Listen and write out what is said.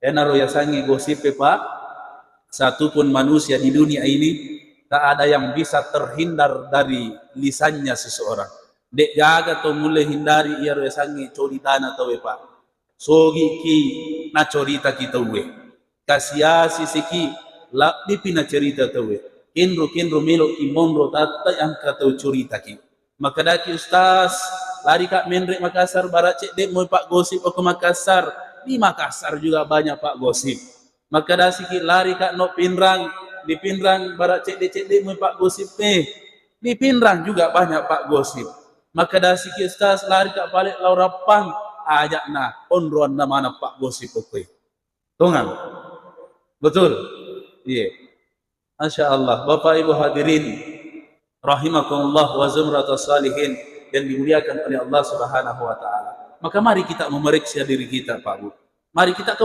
Enaro ya sangi gosip Pak, satupun manusia di dunia ini tak ada yang bisa terhindar dari lisannya seseorang. Dek jaga to mulai hindari ia ya sangi coritana to Pak. Sogi ki na corita kita we. Kasiasi siki la dipina cerita to we. Kinro melo ki monro tata yang kata cerita ki. Maka daki Ustaz lari kak Menrek Makassar barat cek dek mau Pak gosip ke Makassar. Di Makassar juga banyak Pak gosip. Maka dah sikit lari kak no Pinrang, di Pinrang barat cek mau Pak gosip di Pinrang juga banyak Pak gosip. Maka dah sikit Ustaz lari kak balik Laurapang, ajak na onruan na mana Pak gosip oke. Tungang, betul? Iya. Masya Allah, Bapak Ibu hadirin, rahimakumullah wa zumratus salihin yang dimuliakan oleh Allah Subhanahu wa taala. Maka mari kita memeriksa diri kita, Pak Bu. Mari kita